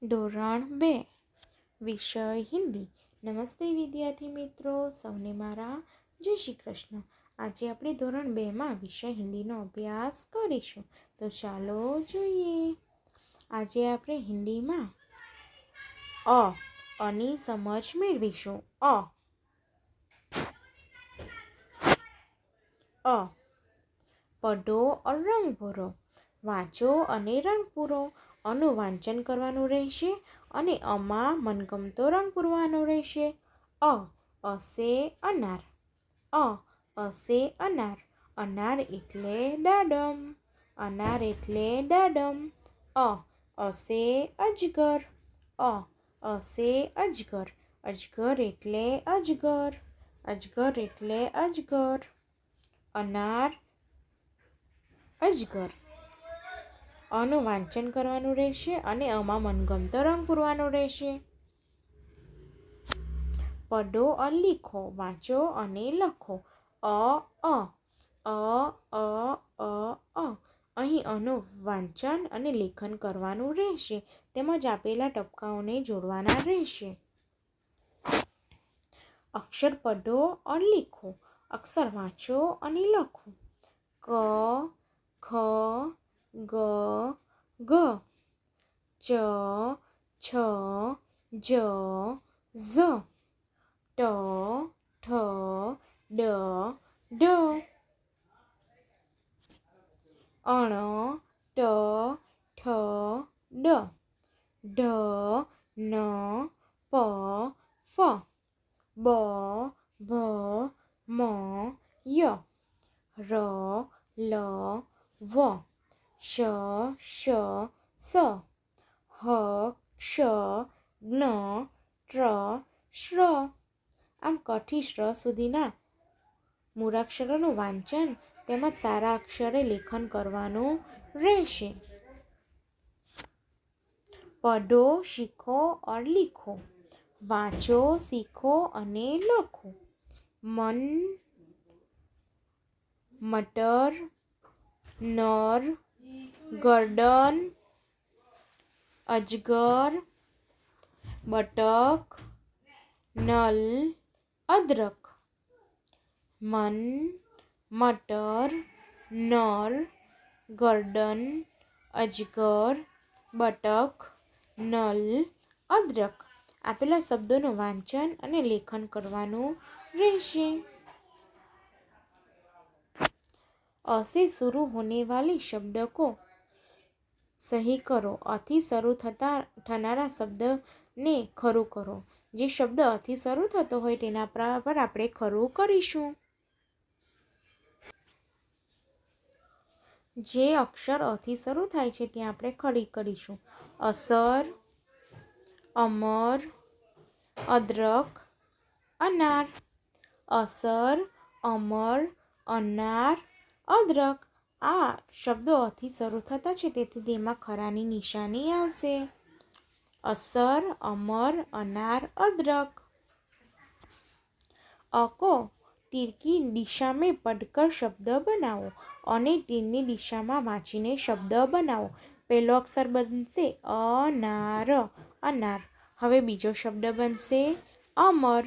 ધોરણ 2 વિષય હિન્દી. નમસ્તે વિદ્યાર્થી મિત્રો, સૌને મારા જય શ્રી કૃષ્ણ. આજે આપણે ધોરણ 2માં વિષય હિન્દીનો અભ્યાસ કરીશું. તો ચાલો જોઈએ. આજે આપણે હિન્દીમાં અની સમજ મેળવીશું. પઢો ઓર રંગ ભરો. વાંચો અને રંગ પૂરો. અનું વાંચન કરવાનું રહેશે અને અમાં મનગમતો રંગ પૂરવાનો રહેશે. અસે અનાર. અસે અનાર. અનાર એટલે દાડમ. અનાર એટલે દાડમ. અસે અજગર. અસે અજગર. અજગર એટલે અજગર. અજગર એટલે અજગર. અનાર અજગર. અનું વાંચન કરવાનું રહેશે અને અમાં મનગમતો રંગ પૂરવાનો રહેશે. પઢો ઓર લીખો. વાંચો અને લખો. અહીં અનું વાંચન અને લેખન કરવાનું રહેશે તેમજ આપેલા ટપકાઓને જોડવાના રહેશે. અક્ષર પઢો ઓર લીખો. અક્ષર વાંચો અને લખો. ક, ખ, ગ, ઘ, ચ, છ, જ, ઝ, ટ, ઠ, ડ, ઢ, અણ, ટ, ઠ, ડ, ઢ, ન, પ, ફ, બ, ભ, મ, ય, ર, લ, વ, શ, શ, સ, હ, ક્ષ, જ્ઞ, ત્ર, શ્ર. આમ કથી શ્ર સુધીના મૂળાક્ષરોનું વાંચન તેમજ સારા અક્ષરે લેખન કરવાનું રહેશે. પઢો, શીખો ઓર લીખો. વાંચો, શીખો અને લખો. મન, મટર, નર, ગરદન, અજગર, બતક, નલ, અદરક. મન, મટર, નર, ગરદન, અજગર, બતક, નલ, અદરક. આપેલા શબ્દોનું વાંચન અને લેખન કરવાનું રહેશે. से शुरू होने वाले शब्द को सही करो. अથી શરૂ થનારા શબ્દને ખરું કરો. જે શબ્દ અથી શરૂ થતો હોય તેના પર આપણે ખરું કરીશું. જે અક્ષર અથી શરૂ થાય છે ત્યાં આપણે ખરી કરીશું. અસર, અમર, અદરક, અનાર. અસર, અમર, અનાર, અદરક. આ શબ્દો અથી શરૂ થતા છે તેથી તેમાં ખરાની નિશાની આવશે. અસર, અમર, અનાર, અદરક. को तीर की दिशा में पढ़कर शब्द बनाओ. અને તીરની દિશામાં વાંચીને શબ્દ બનાવો. પહેલો અક્ષર બનશે અનાર, અનાર. હવે બીજો શબ્દ બનશે અમર.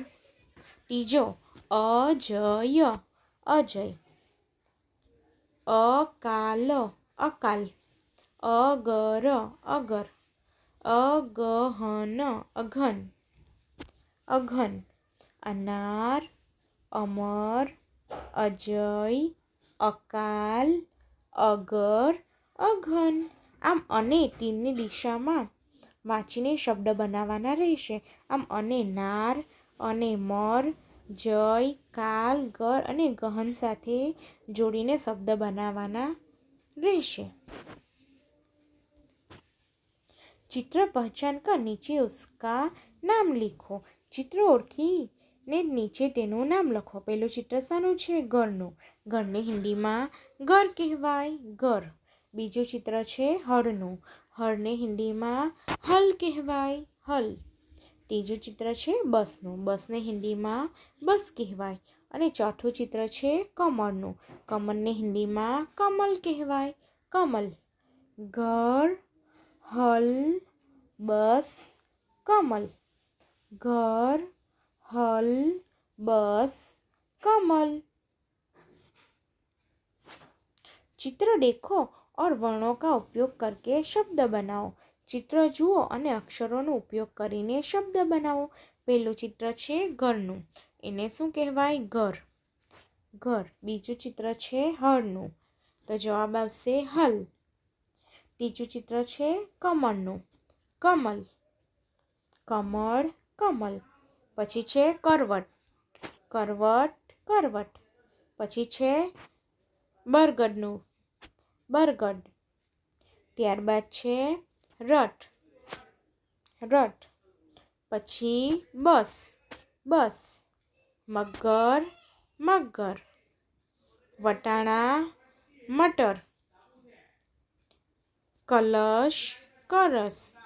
ત્રીજો અજય, અજય. અકાલ, અકાલ. અગર, અગર. અગહન, અઘન, અઘન. અનાર, અમર, અજય, અકાલ, અગર, અઘન. આમ અને તીરની દિશામાં વાંચીને શબ્દ બનાવવાના રહેશે. આમ અને નાર અને મર, જય, કાલ, ગર અને ગહન સાથે જોડીને શબ્દ બનાવવાના રહેશે. चित्र पहचान कर नीचे उसका नाम लिखो. चित्र ओळखीने નીચે તેનું નામ લખો. પહેલું ચિત્ર શાનું છે? ઘરનું. ઘરને હિન્દીમાં ઘર કહેવાય, ઘર. બીજું ચિત્ર છે હળનું. હળને હિન્દીમાં હલ કહેવાય, હલ. ત્રીજું ચિત્ર છે બસનું. બસને હિન્દીમાં બસ કહેવાય. અને ચોથું ચિત્ર છે કમળનું. કમળને હિન્દીમાં કમલ કહેવાય, કમલ. ઘર, હલ, બસ કમલ, घर हल बस कमल। चित्र देखो और वर्णों का उपयोग करके शब्द बनाओ। चित्र जुओ અને અક્ષરોનો ઉપયોગ કરીને શબ્દ બનાવો। પહેલું ચિત્ર છે ઘરનું, એને શું કહેવાય? ઘર, ઘર। બીજું ચિત્ર છે હળનું, તો જવાબ આવશે હલ। ત્રીજું ચિત્ર છે કમળનું, કમલ, કમળ, કમલ। પછી છે કરવટ, કરવટ, કરવટ। પછી છે બરગદનું, બરગદ। ત્યારબાદ છે રથ, રથ। પછી બસ, બસ। મગર, મગર। વટાણા, મટર। કલશ, કરસ,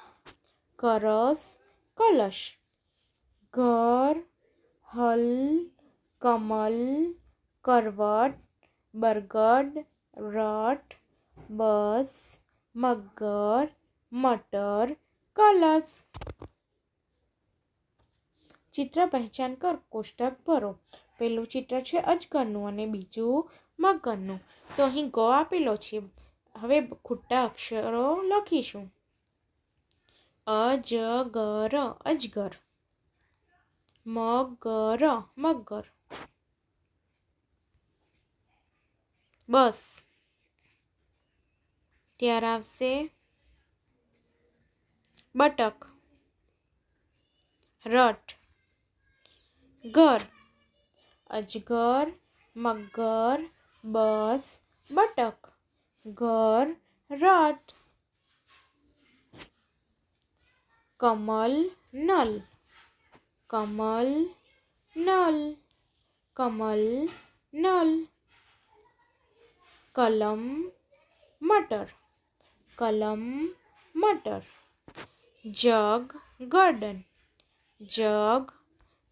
કરસ, કલશ। ઘર, હલ, કમલ, કરવટ, બરગદ, રથ, બસ, મગર, મટર, કલશ। ચિત્ર પહેચાન કર, કોષ્ટક ભરો। પહેલું ચિત્ર છે અજગરનું અને બીજું મગરનું। તો અહીં ગ આપેલો છે, હવે ખોટા અક્ષરો લખીશું। અજગર, અજગર। મગર, મગર। બસ, ત્યાર આવશે બટક, રથ, ઘર। અજગર, મગર, બસ, બટક, ઘર, રથ। Kamal, null, Kamal, null, Kamal, null. કલમ, મટર, કલમ, મટર। જગ, ગાર્ડન, जग,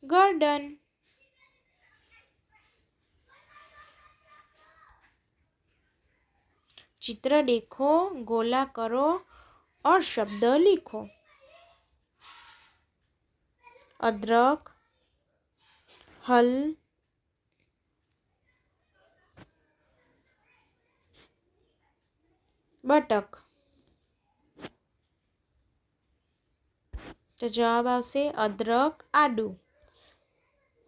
गार्डन। चित्र देखो, गोला करो और शब्द लिखो। अदरक, हल, बटक। तो जवाब आवशे अदरक, आडू।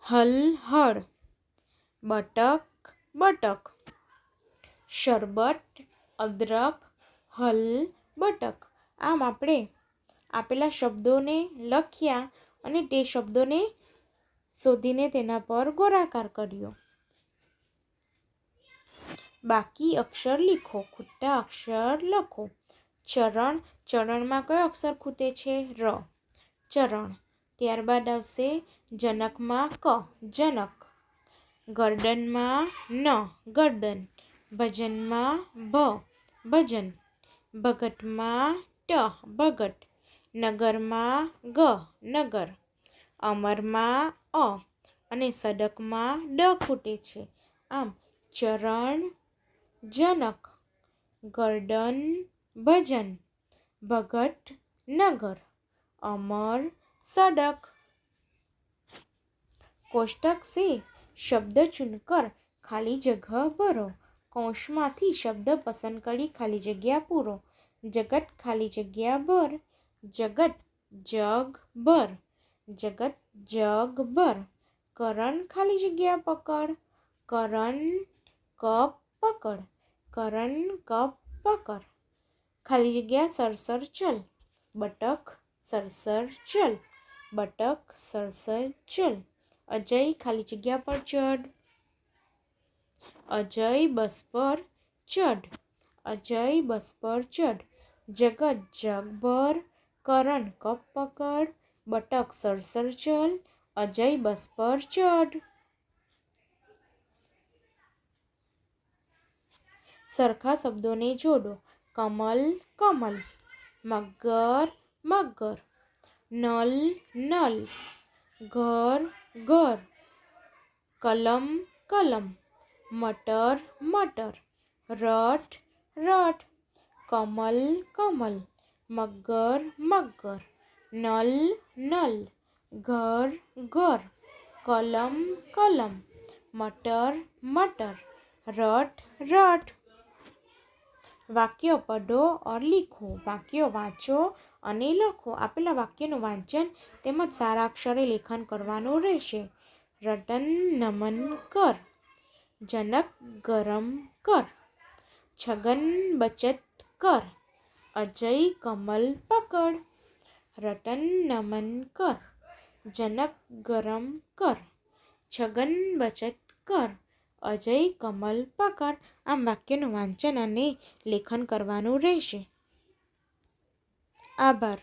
हल, हળ, बटक, बटक। शरबत, अदरक, हल, बटक। आम आपणे आपेला शब्दों लख्या અને તે શબ્દોને શોધીને તેના પર ગોળાકાર કર્યો। બાકી અક્ષર લીખો, ખૂટતા અક્ષર લખો। ચરણ, ચરણમાં કયો અક્ષર ખૂટે છે? ર, ચરણ। ત્યારબાદ આવશે જનકમાં ક, જનક। ગરદનમાં ન, ગરદન। ભજનમાં ભ, ભજન। ભગતમાં ટ, ભગત। નગરમાં ગ, નગર। અમરમાં અ અને સડકમાં ડ ખૂટે છે। આમ ચરણ, જનક, ગરદન, ભજન, ભગત, નગર, અમર, सड़क। कोष्टक से शब्द चुनकर खाली जगह भरो। कौंसमांथी शब्द पसंद करी खाली जग्या पूरो। जगत, खाली जग्या भर। जगत, जग भर, जगत, जग भर। करण, खाली जग्या पकड़। करण, कप पकड़। करण, कप पकड़। खाली जग्या सरसर चल। बटक, सरसर चल। बटक, सरसर चल। अजय, खाली जग्या पर चढ़। अजय बस पर चढ़। अजय बस पर चढ़। जगत, जग भर। करण, कप पकड़। बटक, सरसर चल। अजय बस पर चढ़। सरखा शब्दों ने जोड़ो। कमल, कमल। मगर, मगर। नल, नल। घर, घर। कलम, कलम। मटर, मटर। रथ, रथ। कमल, कमल। મગર મગર, નલ નલ, ઘર ઘર, કલમ કલમ, મટર મટર, રટ રટ। વાક્યો પઢો ઓર લીખો। વાક્યો વાંચો અને લખો। આપેલા વાક્યનું વાંચન તેમજ સારા અક્ષરે લેખન કરવાનું રહેશે। રટન નમન કર, જનક ગરમ કર, છગન બચત કર, અજય કમલ પકડ। રટન નમન કર, જનક ગરમ કર, છગન બચત કર, અજય કમલ પકડ। આમ વાક્યનું વાંચન અને લેખન કરવાનું રહેશે। આભાર।